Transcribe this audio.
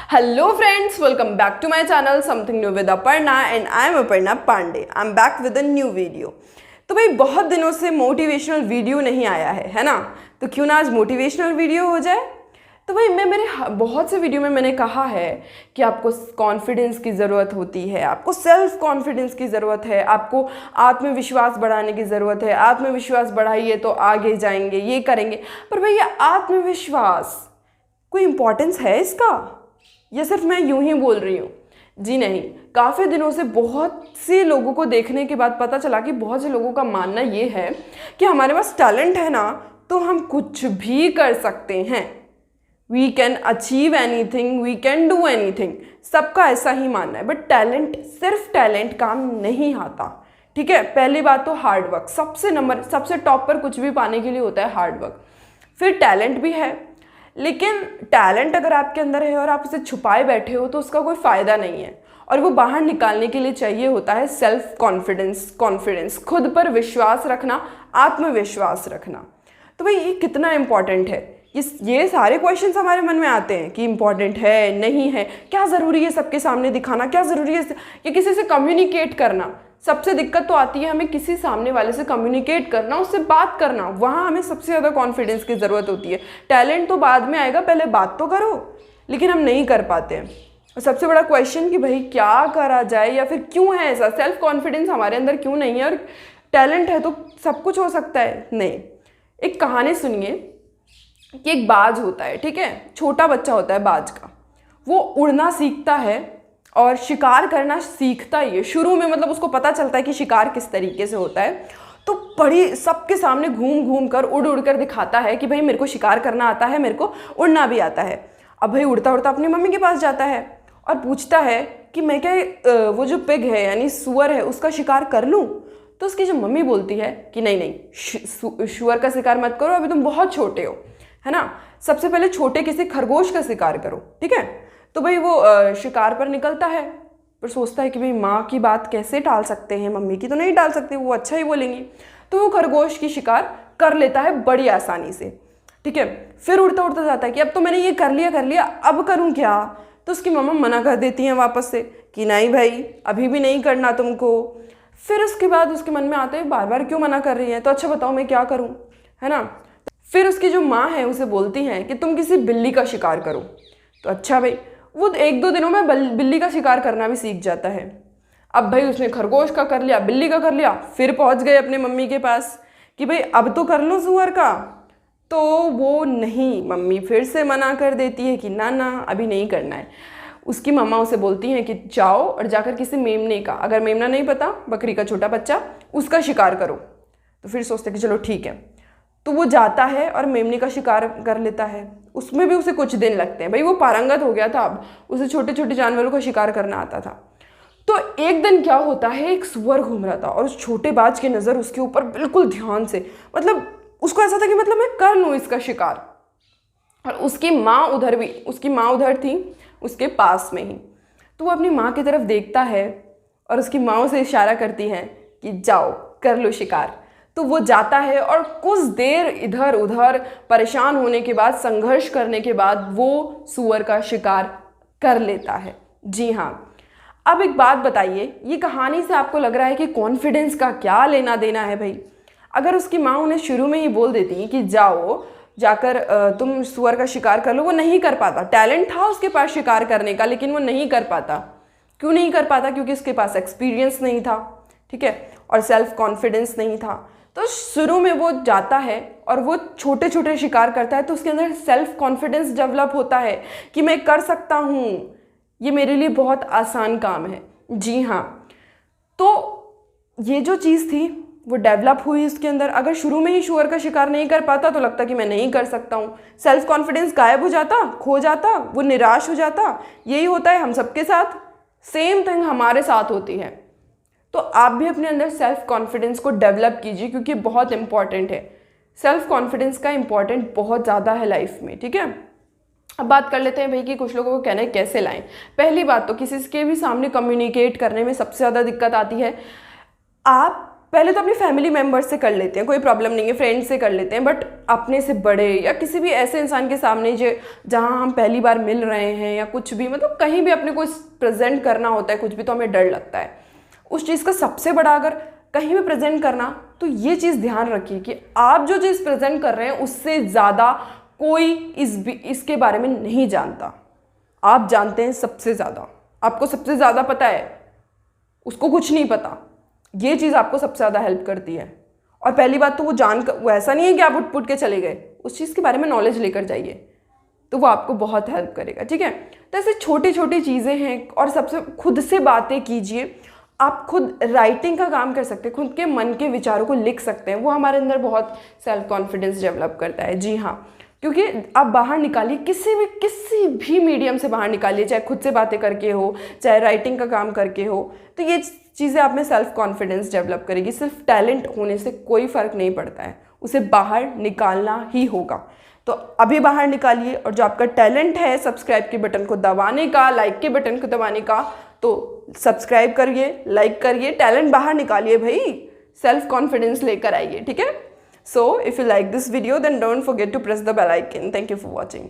Hello friends, welcome back to my channel Something New with Aparna and I am Aparna Pandey. I am back with a new video. तो भाई बहुत दिनों से motivational video नहीं आया है ना? तो क्यों ना आज मोटिवेशनल वीडियो हो जाए। तो भाई मैं मेरे बहुत से वीडियो में मैंने कहा है कि आपको कॉन्फिडेंस की ज़रूरत होती है, आपको सेल्फ कॉन्फिडेंस की ज़रूरत है, आपको आत्मविश्वास बढ़ाने की ज़रूरत है। आत्मविश्वास बढ़ाइए तो आगे जाएंगे, ये करेंगे। पर भाई ये आत्मविश्वास कोई इम्पोर्टेंस है इसका, ये सिर्फ मैं यूं ही बोल रही हूँ? जी नहीं। काफ़ी दिनों से बहुत से लोगों को देखने के बाद पता चला कि बहुत से लोगों का मानना ये है कि हमारे पास टैलेंट है ना, तो हम कुछ भी कर सकते हैं। We can achieve anything, we can do anything. सबका ऐसा ही मानना है। बट टैलेंट, सिर्फ टैलेंट काम नहीं आता। ठीक है, पहली बात तो हार्ड वर्क, सबसे टॉप पर कुछ भी पाने के लिए होता है हार्ड वर्क। फिर टैलेंट भी है, लेकिन टैलेंट अगर आपके अंदर है और आप उसे छुपाए बैठे हो तो उसका कोई फ़ायदा नहीं है। और वो बाहर निकालने के लिए चाहिए होता है सेल्फ कॉन्फिडेंस, खुद पर विश्वास रखना, आत्मविश्वास रखना। तो भाई ये कितना इम्पॉर्टेंट है। ये सारे क्वेश्चंस हमारे मन में आते हैं कि इम्पॉर्टेंट है, नहीं है, क्या ज़रूरी है सबके सामने दिखाना, क्या ज़रूरी है ये किसी से कम्युनिकेट करना। सबसे दिक्कत तो आती है हमें किसी सामने वाले से कम्युनिकेट करना, उससे बात करना। वहाँ हमें सबसे ज़्यादा कॉन्फिडेंस की ज़रूरत होती है। टैलेंट तो बाद में आएगा, पहले बात तो करो। लेकिन हम नहीं कर पाते हैं। और सबसे बड़ा क्वेश्चन कि भाई क्या करा जाए, या फिर क्यों है ऐसा, सेल्फ कॉन्फिडेंस हमारे अंदर क्यों नहीं है। और टैलेंट है तो सब कुछ हो सकता है, नहीं। एक कहानी सुनिए कि एक बाज होता है, ठीक है, छोटा बच्चा होता है बाज का। वो उड़ना सीखता है और शिकार करना सीखता ही है शुरू में। मतलब उसको पता चलता है कि शिकार किस तरीके से होता है, तो बड़ी सबके सामने घूम घूम कर उड़ उड़ कर दिखाता है कि भाई मेरे को शिकार करना आता है, मेरे को उड़ना भी आता है। अब भाई उड़ता उड़ता अपनी मम्मी के पास जाता है और पूछता है कि मैं क्या वो जो पिग है यानी सुअर है उसका शिकार कर लूँ। तो उसकी जो मम्मी बोलती है कि नहीं नहीं, सुअर का शिकार मत करो, अभी तुम बहुत छोटे हो, है ना। सबसे पहले छोटे किसी खरगोश का शिकार करो, ठीक है। तो भाई वो शिकार पर निकलता है, पर सोचता है कि भाई माँ की बात कैसे टाल सकते हैं, मम्मी की तो नहीं टाल सकते, वो अच्छा ही बोलेंगी। तो वो खरगोश की शिकार कर लेता है बड़ी आसानी से, ठीक है। फिर उड़ता उड़ता जाता है कि अब तो मैंने ये कर लिया, अब करूँ क्या। तो उसकी मम्मा मना कर देती हैं वापस से कि नहीं भाई अभी भी नहीं करना तुमको। फिर उसके बाद उसके मन में आता है बार बार क्यों मना कर रही है, तो अच्छा बताओ मैं क्या करूँ, है ना। फिर उसकी जो माँ है उसे बोलती हैं कि तुम किसी बिल्ली का शिकार करो। तो अच्छा भाई, वो 1-2 दिनों में बिल्ली का शिकार करना भी सीख जाता है। अब भाई उसने खरगोश का कर लिया, बिल्ली का कर लिया, फिर पहुंच गए अपने मम्मी के पास कि भाई अब तो कर लो सुअर का। तो वो नहीं, मम्मी फिर से मना कर देती है कि ना ना अभी नहीं करना है। उसकी मम्मा उसे बोलती हैं कि जाओ और जाकर किसी मेमने का, अगर मेमना नहीं पता बकरी का छोटा बच्चा, उसका शिकार करो। तो फिर सोचते कि चलो ठीक है। तो वो जाता है और मेमने का शिकार कर लेता है। उसमें भी उसे कुछ दिन लगते हैं, भाई वो पारंगत हो गया था, अब उसे छोटे छोटे जानवरों का शिकार करना आता था। तो एक दिन क्या होता है, एक सुअर घूम रहा था और उस छोटे बाज की नज़र उसके ऊपर बिल्कुल ध्यान से, मतलब उसको ऐसा था कि मतलब मैं कर लूँ इसका शिकार। और उसकी माँ उधर थी उसके पास में ही। तो वो अपनी माँ की तरफ देखता है और उसकी माँ उसे इशारा करती है कि जाओ कर लो शिकार। तो वो जाता है और कुछ देर इधर उधर परेशान होने के बाद, संघर्ष करने के बाद वो सुअर का शिकार कर लेता है। जी हाँ। अब एक बात बताइए, ये कहानी से आपको लग रहा है कि कॉन्फिडेंस का क्या लेना देना है भाई। अगर उसकी माँ उन्हें शुरू में ही बोल देती कि जाओ जाकर तुम सुअर का शिकार कर लो, वो नहीं कर पाता। टैलेंट था उसके पास शिकार करने का, लेकिन वो नहीं कर पाता। क्यों नहीं कर पाता? क्योंकि उसके पास एक्सपीरियंस नहीं था, ठीक है, और सेल्फ कॉन्फिडेंस नहीं था। तो शुरू में वो जाता है और वो छोटे छोटे शिकार करता है, तो उसके अंदर सेल्फ कॉन्फिडेंस डेवलप होता है कि मैं कर सकता हूँ, ये मेरे लिए बहुत आसान काम है। जी हाँ। तो ये जो चीज़ थी वो डेवलप हुई उसके अंदर। अगर शुरू में ही सुअर का शिकार नहीं कर पाता तो लगता कि मैं नहीं कर सकता हूँ, सेल्फ कॉन्फिडेंस गायब हो जाता, खो जाता, वो निराश हो जाता। यही होता है हम सबके साथ, सेम थिंग हमारे साथ होती है। तो आप भी अपने अंदर सेल्फ कॉन्फिडेंस को डेवलप कीजिए, क्योंकि बहुत इंपॉर्टेंट है। सेल्फ कॉन्फिडेंस का इंपॉर्टेंट बहुत ज़्यादा है लाइफ में, ठीक है। अब बात कर लेते हैं भाई कि कुछ लोगों को कहना है कैसे लाएं। पहली बात तो किसी के भी सामने कम्युनिकेट करने में सबसे ज़्यादा दिक्कत आती है। आप पहले तो अपनी फैमिली मेम्बर्स से कर लेते हैं, कोई प्रॉब्लम नहीं है, फ्रेंड से कर लेते हैं, बट अपने से बड़े या किसी भी ऐसे इंसान के सामने जो जहाँ हम पहली बार मिल रहे हैं या कुछ भी, मतलब कहीं भी अपने को प्रेजेंट करना होता है कुछ भी, तो हमें डर लगता है उस चीज़ का। सबसे बड़ा अगर कहीं भी प्रेजेंट करना, तो ये चीज़ ध्यान रखिए कि आप जो चीज़ प्रेजेंट कर रहे हैं उससे ज़्यादा कोई इसके बारे में नहीं जानता। आप जानते हैं सबसे ज़्यादा, आपको सबसे ज़्यादा पता है, उसको कुछ नहीं पता। ये चीज़ आपको सबसे ज़्यादा हेल्प करती है। और पहली बात तो वो ऐसा नहीं है कि आप उठ के चले गए, उस चीज़ के बारे में नॉलेज लेकर जाइए, तो वो आपको बहुत हेल्प करेगा, ठीक है। तो ऐसे छोटी छोटी चीज़ें हैं। और सबसे खुद से बातें कीजिए। आप खुद राइटिंग का काम कर सकते हैं, खुद के मन के विचारों को लिख सकते हैं, वो हमारे अंदर बहुत सेल्फ कॉन्फिडेंस डेवलप करता है। जी हाँ, क्योंकि आप बाहर निकालिए, किसी भी मीडियम से बाहर निकालिए, चाहे खुद से बातें करके हो, चाहे राइटिंग का काम करके हो, तो ये चीज़ें आप में सेल्फ कॉन्फिडेंस डेवलप करेगी। सिर्फ टैलेंट होने से कोई फ़र्क नहीं पड़ता है, उसे बाहर निकालना ही होगा। तो अभी बाहर निकालिए, और जो आपका टैलेंट है सब्सक्राइब के बटन को दबाने का, लाइक के बटन को दबाने का, तो सब्सक्राइब करिए, लाइक करिए, टैलेंट बाहर निकालिए भाई, सेल्फ कॉन्फिडेंस लेकर आइए, ठीक है। So if you like this video, then don't forget to press the bell icon. Thank you for watching.